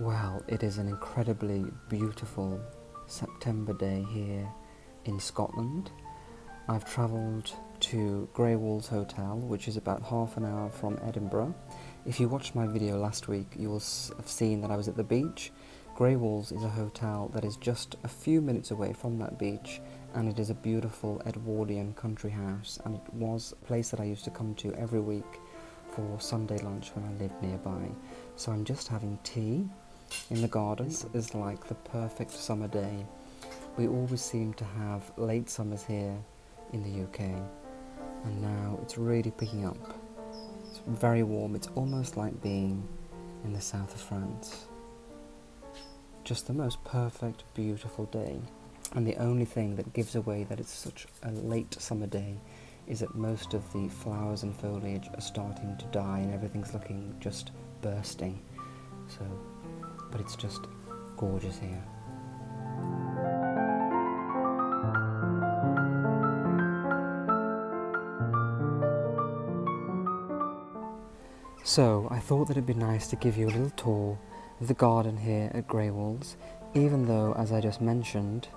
Well, it is an incredibly beautiful September day here in Scotland. I've travelled to Greywalls Hotel, which is about half an hour from Edinburgh. If you watched my video last week, you will have seen that I was at the beach. Greywalls is a hotel that is just a few minutes away from that beach, and it is a beautiful Edwardian Country House, and it was a place that I used to come to every week for Sunday lunch when I lived nearby. So I'm just having tea in the garden. This is like the perfect summer day. We always seem to have late summers here in the UK, and now it's really picking up. It's very warm. It's almost like being in the south of France. Just the most perfect, beautiful day. And the only thing that gives away that it's such a late summer day is that most of the flowers and foliage are starting to die and everything's looking just bursting. But it's just gorgeous here. So I thought that it'd be nice to give you a little tour of the garden here at Greywalls, even though, as I just mentioned,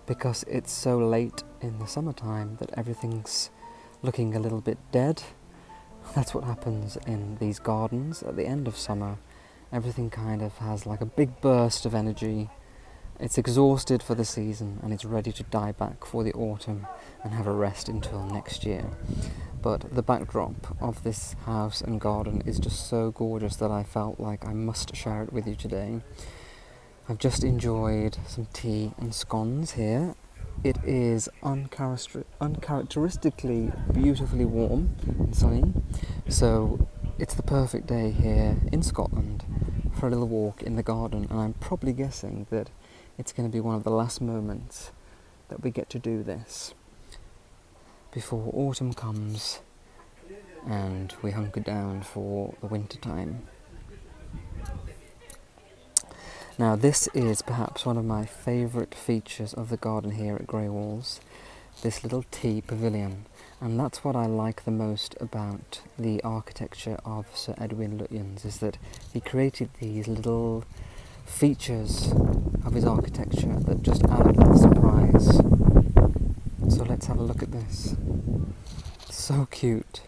because it's so late in the summertime that everything's looking a little bit dead. That's what happens in these gardens at the end of summer. Everything kind of has like a big burst of energy. It's exhausted for the season and it's ready to die back for the autumn and have a rest until next year. But the backdrop of this house and garden is just so gorgeous that I felt like I must share it with you today. I've just enjoyed some tea and scones here. It is uncharacteristically beautifully warm and sunny, so it's the perfect day here in Scotland for a little walk in the garden, and I'm probably guessing that it's going to be one of the last moments that we get to do this before autumn comes and we hunker down for the winter time. Now, this is perhaps one of my favourite features of the garden here at Greywalls, this little tea pavilion, and that's what I like the most about the architecture of Sir Edwin Lutyens, is that he created these little features of his architecture that just add a little surprise. So let's have a look at this. So cute.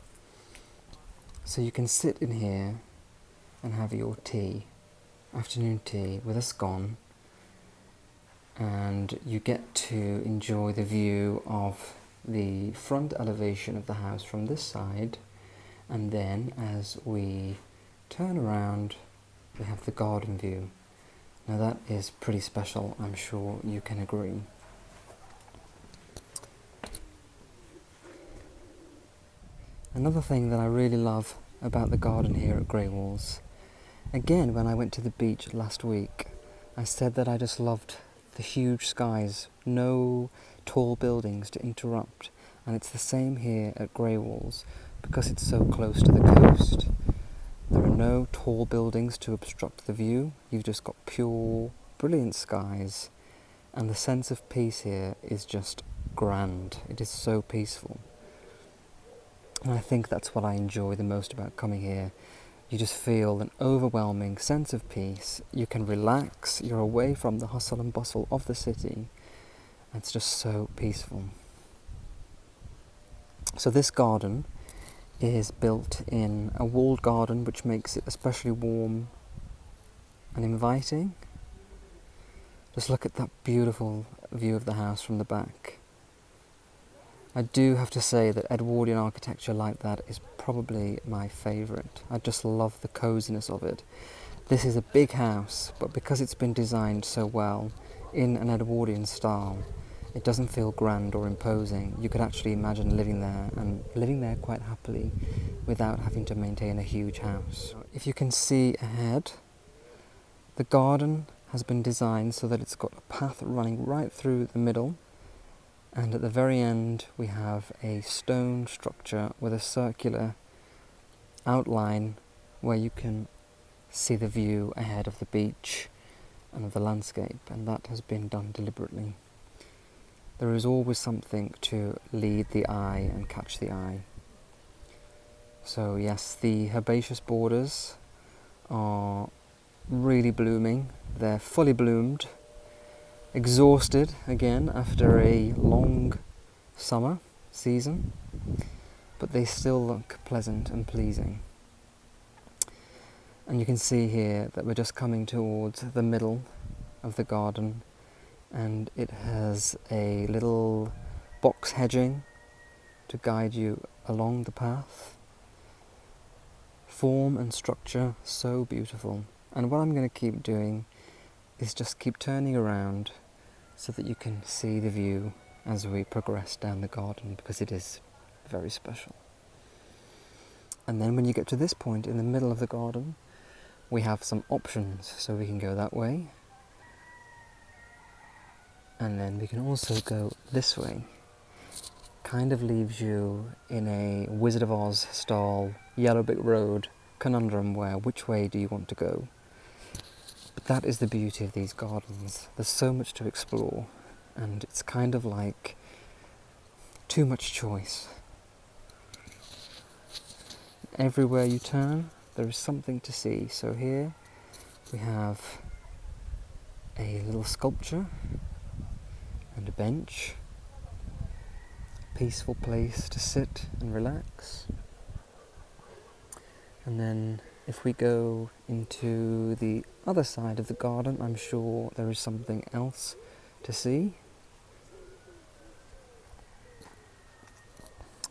So you can sit in here and have your tea, afternoon tea with a scone, and you get to enjoy the view of the front elevation of the house from this side, and then as we turn around we have the garden view. Now that is pretty special, I'm sure you can agree. Another thing that I really love about the garden here at Greywalls, again, when I went to the beach last week, I said that I just loved the huge skies, no tall buildings to interrupt, and it's the same here at Greywalls because it's so close to the coast. There are no tall buildings to obstruct the view, you've just got pure, brilliant skies, and the sense of peace here is just grand. It is so peaceful. And I think that's what I enjoy the most about coming here. You just feel an overwhelming sense of peace. You can relax, you're away from the hustle and bustle of the city. It's just so peaceful. So this garden is built in a walled garden, which makes it especially warm and inviting. Just look at that beautiful view of the house from the back. I do have to say that Edwardian architecture like that is probably my favourite. I just love the coziness of it. This is a big house, but because it's been designed so well in an Edwardian style, it doesn't feel grand or imposing. You could actually imagine living there, and living there quite happily without having to maintain a huge house. If you can see ahead, the garden has been designed so that it's got a path running right through the middle, and at the very end we have a stone structure with a circular outline where you can see the view ahead of the beach and of the landscape, and that has been done deliberately. There is always something to lead the eye and catch the eye. So yes, the herbaceous borders are really blooming. They're fully bloomed, exhausted again after a long summer season, but they still look pleasant and pleasing. And you can see here that we're just coming towards the middle of the garden, and it has a little box hedging to guide you along the path. Form and structure so beautiful. And what I'm going to keep doing is just keep turning around so that you can see the view as we progress down the garden, because it is very special. And then when you get to this point in the middle of the garden, we have some options, so we can go that way, and then we can also go this way. Kind of leaves you in a Wizard of Oz style Yellow Brick Road conundrum, where which way do you want to go? But that is the beauty of these gardens. There's so much to explore, and it's kind of like too much choice. Everywhere you turn, there is something to see. So here we have a little sculpture and a bench, a peaceful place to sit and relax. And then if we go into the other side of the garden, I'm sure there is something else to see.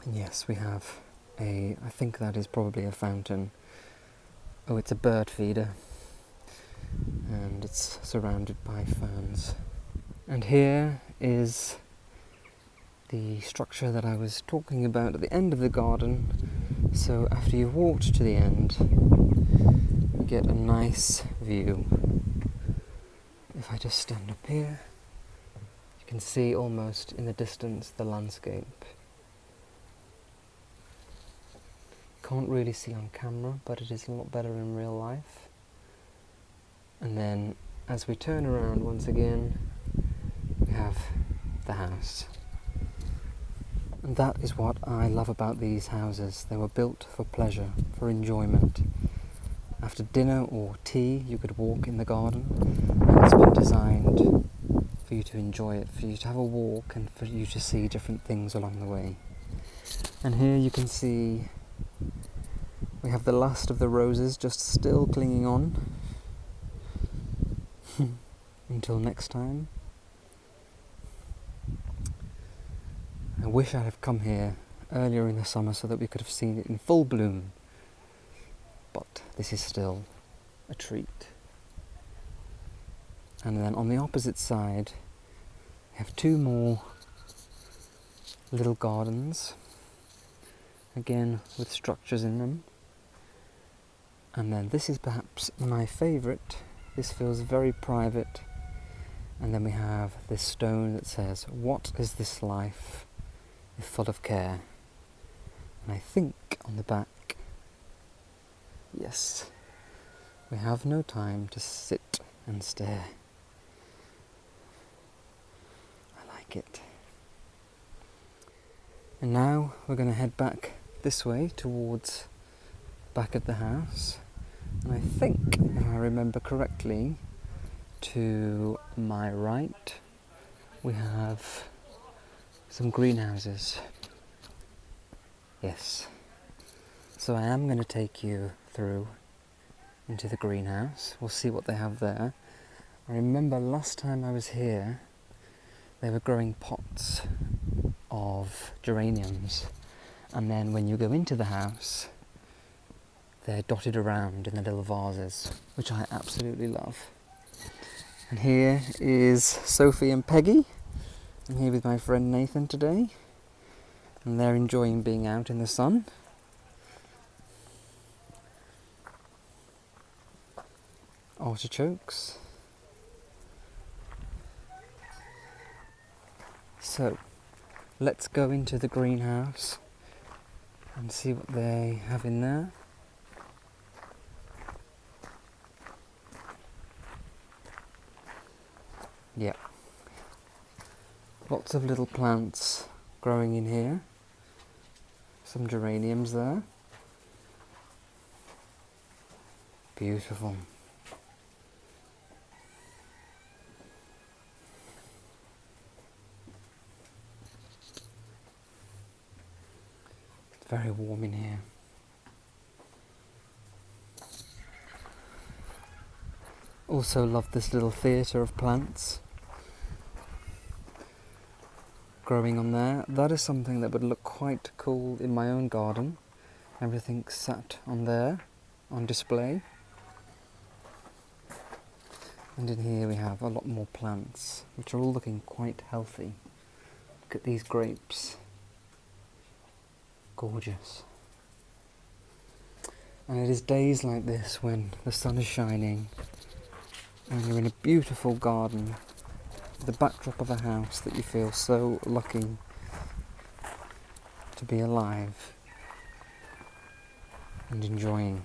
And yes, we have I think that is probably a fountain. Oh, it's a bird feeder, and it's surrounded by ferns. And here is the structure that I was talking about at the end of the garden. So after you've walked to the end, you get a nice view. If I just stand up here, you can see almost in the distance the landscape. Can't really see on camera, but it is a lot better in real life. And then as we turn around once again, we have the house. And that is what I love about these houses. They were built for pleasure, for enjoyment. After dinner or tea, you could walk in the garden, and it's been designed for you to enjoy it, for you to have a walk and for you to see different things along the way. And here you can see we have the last of the roses just still clinging on. Until next time. I wish I'd have come here earlier in the summer so that we could have seen it in full bloom. But this is still a treat. And then on the opposite side, we have two more little gardens, again with structures in them. And then this is perhaps my favourite. This feels very private. And then we have this stone that says, "What is this life if full of care?" And I think on the back, yes, we have no time to sit and stare. I like it. And now we're going to head back this way towards back of the house. And I think, if I remember correctly, to my right we have some greenhouses. Yes. So I am going to take you through into the greenhouse. We'll see what they have there. I remember last time I was here, they were growing pots of geraniums. And then when you go into the house, they're dotted around in the little vases, which I absolutely love. And here is Sophie and Peggy. I'm here with my friend Nathan today, and they're enjoying being out in the sun. Artichokes. So, let's go into the greenhouse and see what they have in there. Yeah. Lots of little plants growing in here. Some geraniums there. Beautiful. very warm in here. Also love this little theatre of plants growing on there. That is something that would look quite cool in my own garden. Everything's sat on there, on display. And in here we have a lot more plants, which are all looking quite healthy. Look at these grapes. Gorgeous. And it is days like this when the sun is shining and you're in a beautiful garden, the backdrop of a house that you feel so lucky to be alive and enjoying.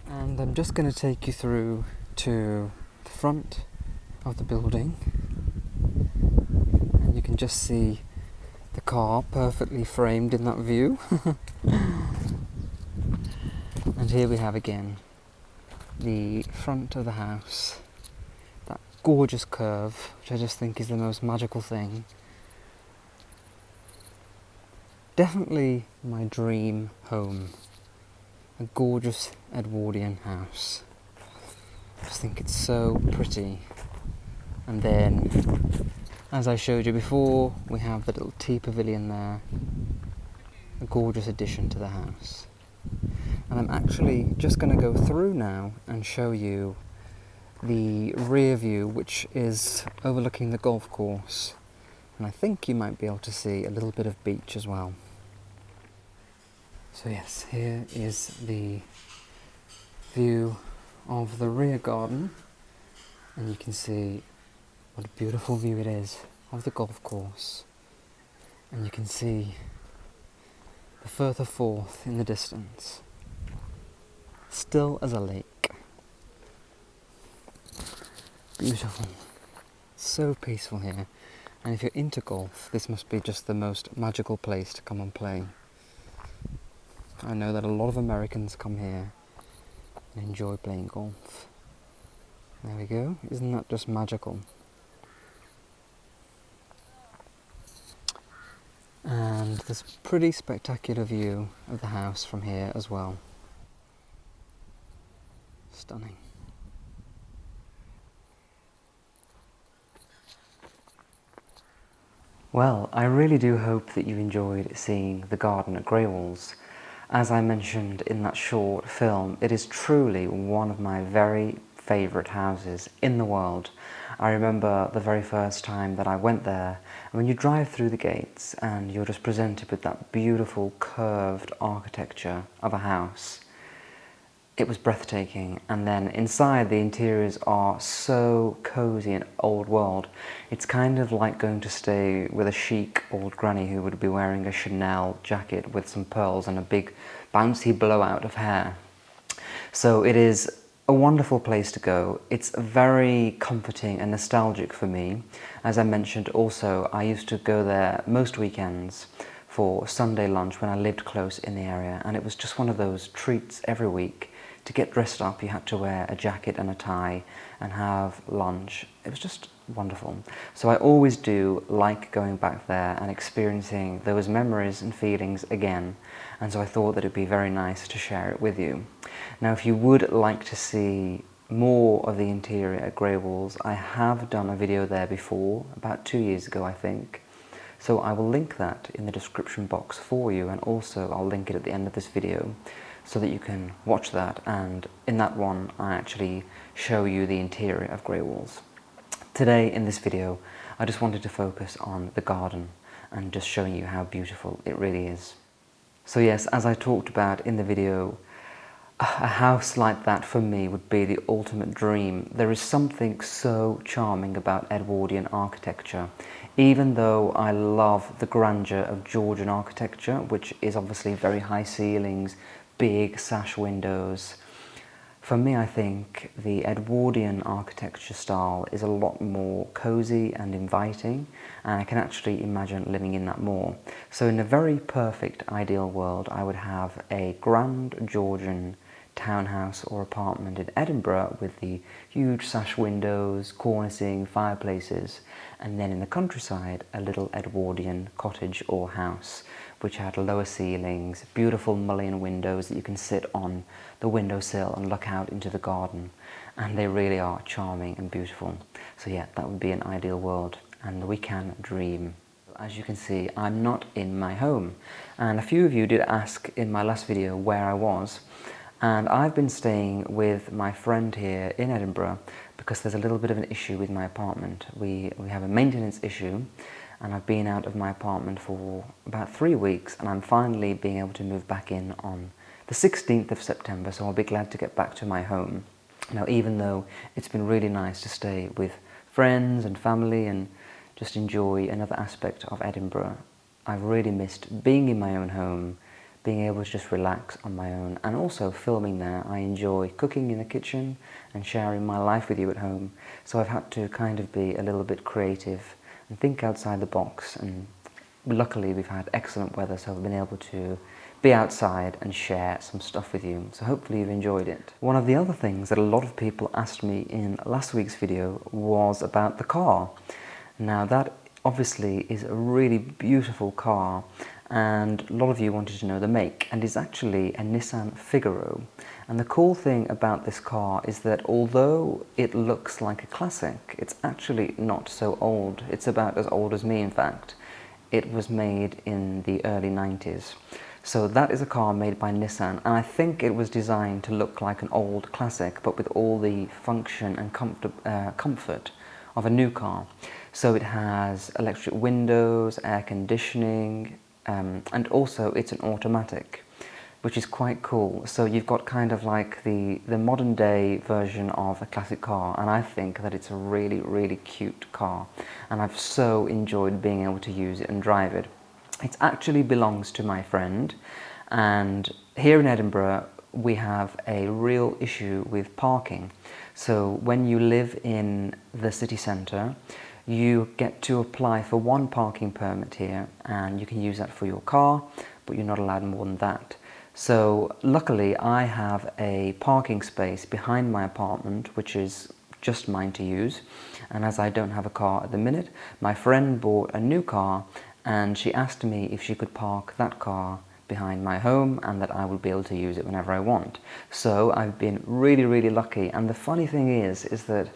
And I'm just going to take you through to the front of the building, and you can just see the car perfectly framed in that view. And here we have again the front of the house, that gorgeous curve, which I just think is the most magical thing. Definitely my dream home, a gorgeous Edwardian house. I just think it's so pretty. And then, as I showed you before, we have the little tea pavilion there, a gorgeous addition to the house. And I'm actually just going to go through now and show you the rear view, which is overlooking the golf course. And I think you might be able to see a little bit of beach as well. So yes, here is the view of the rear garden, and you can see what a beautiful view it is of the golf course. And you can see the further Forth in the distance, still as a lake. Beautiful. So peaceful here. And if you're into golf, this must be just the most magical place to come and play. I know that a lot of Americans come here and enjoy playing golf. There we go. Isn't that just magical? And there's a pretty spectacular view of the house from here as well. Stunning. Well, I really do hope that you enjoyed seeing the garden at Greywalls. As I mentioned in that short film, it is truly one of my very favourite houses in the world. I remember the very first time that I went there, and when you drive through the gates and you're just presented with that beautiful curved architecture of a house, it was breathtaking. And then inside, the interiors are so cosy and old world. It's kind of like going to stay with a chic old granny who would be wearing a Chanel jacket with some pearls and a big bouncy blowout of hair. So it is a wonderful place to go. It's very comforting and nostalgic for me. As I mentioned also, I used to go there most weekends for Sunday lunch when I lived close in the area, and it was just one of those treats every week. To get dressed up, you had to wear a jacket and a tie and have lunch. It was just wonderful. So I always do like going back there and experiencing those memories and feelings again. And so I thought that it'd be very nice to share it with you. Now, if you would like to see more of the interior at Greywalls, I have done a video there before, about 2 years ago, I think. So I will link that in the description box for you, and also I'll link it at the end of this video, so that you can watch that. And in that one I actually show you the interior of Greywalls. Today in this video I just wanted to focus on the garden and just showing you how beautiful it really is. So yes, as I talked about in the video, a house like that for me would be the ultimate dream. There is something so charming about Edwardian architecture. Even though I love the grandeur of Georgian architecture, which is obviously very high ceilings, big sash windows, for me I think the Edwardian architecture style is a lot more cozy and inviting, and I can actually imagine living in that more. So in a very perfect ideal world, I would have a grand Georgian townhouse or apartment in Edinburgh with the huge sash windows, cornicing, fireplaces, and then in the countryside a little Edwardian cottage or house which had lower ceilings, beautiful mullioned windows that you can sit on the windowsill and look out into the garden, and they really are charming and beautiful. So yeah, that would be an ideal world, and we can dream. As you can see, I'm not in my home, and a few of you did ask in my last video where I was, and I've been staying with my friend here in Edinburgh because there's a little bit of an issue with my apartment. We have a maintenance issue, and I've been out of my apartment for about 3 weeks, and I'm finally being able to move back in on the 16th of September, so I'll be glad to get back to my home. Now, even though it's been really nice to stay with friends and family and just enjoy another aspect of Edinburgh, I've really missed being in my own home, being able to just relax on my own, and also filming there. I enjoy cooking in the kitchen and sharing my life with you at home, so I've had to kind of be a little bit creative and think outside the box, and luckily we've had excellent weather, so I've been able to be outside and share some stuff with you, so hopefully you've enjoyed it. One of the other things that a lot of people asked me in last week's video was about the car. Now, that obviously is a really beautiful car, and a lot of you wanted to know the make, and it's actually a Nissan Figaro. And the cool thing about this car is that although it looks like a classic, it's actually not so old. It's about as old as me, in fact. It was made in the early 90s. So that is a car made by Nissan, and I think it was designed to look like an old classic, but with all the function and comfort of a new car. So it has electric windows, air conditioning, and also it's an automatic, which is quite cool. So you've got kind of like the modern day version of a classic car, and I think that it's a really, really cute car, and I've so enjoyed being able to use it and drive it. It actually belongs to my friend, and here in Edinburgh we have a real issue with parking. So when you live in the city centre, you get to apply for one parking permit here, and you can use that for your car, but you're not allowed more than that. So luckily I have a parking space behind my apartment, which is just mine to use, and as I don't have a car at the minute, my friend bought a new car, and she asked me if she could park that car behind my home and that I would be able to use it whenever I want. So I've been really, really lucky, and the funny thing is that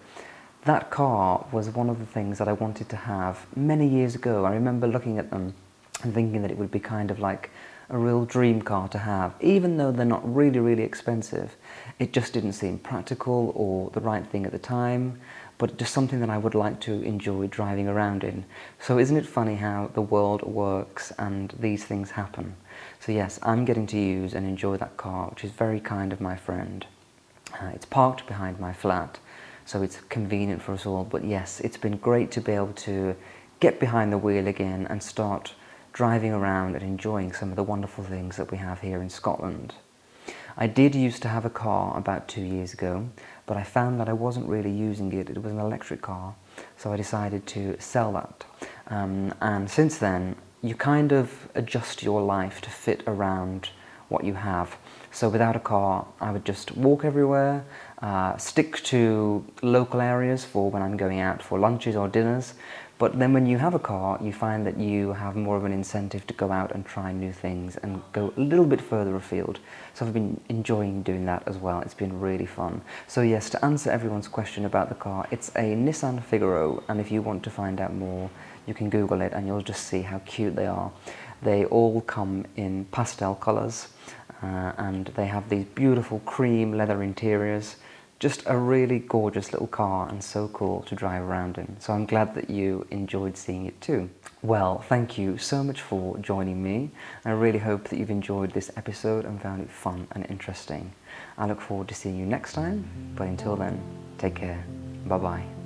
that car was one of the things that I wanted to have many years ago. I remember looking at them and thinking that it would be kind of like a real dream car to have. Even though they're not really, really expensive, it just didn't seem practical or the right thing at the time, but just something that I would like to enjoy driving around in. So isn't it funny how the world works and these things happen? So yes, I'm getting to use and enjoy that car, which is very kind of my friend. It's parked behind my flat, so it's convenient for us all. But yes, it's been great to be able to get behind the wheel again and start driving around and enjoying some of the wonderful things that we have here in Scotland. I did used to have a car about 2 years ago, but I found that I wasn't really using it. It was an electric car, so I decided to sell that. And since then, you kind of adjust your life to fit around what you have. So without a car, I would just walk everywhere, stick to local areas for when I'm going out for lunches or dinners. But then when you have a car, you find that you have more of an incentive to go out and try new things and go a little bit further afield. So I've been enjoying doing that as well. It's been really fun. So yes, to answer everyone's question about the car, it's a Nissan Figaro, and if you want to find out more, you can Google it and you'll just see how cute they are. They all come in pastel colours, and they have these beautiful cream leather interiors. Just a really gorgeous little car and so cool to drive around in. So I'm glad that you enjoyed seeing it too. Well, thank you so much for joining me. I really hope that you've enjoyed this episode and found it fun and interesting. I look forward to seeing you next time, but until then, take care. Bye bye.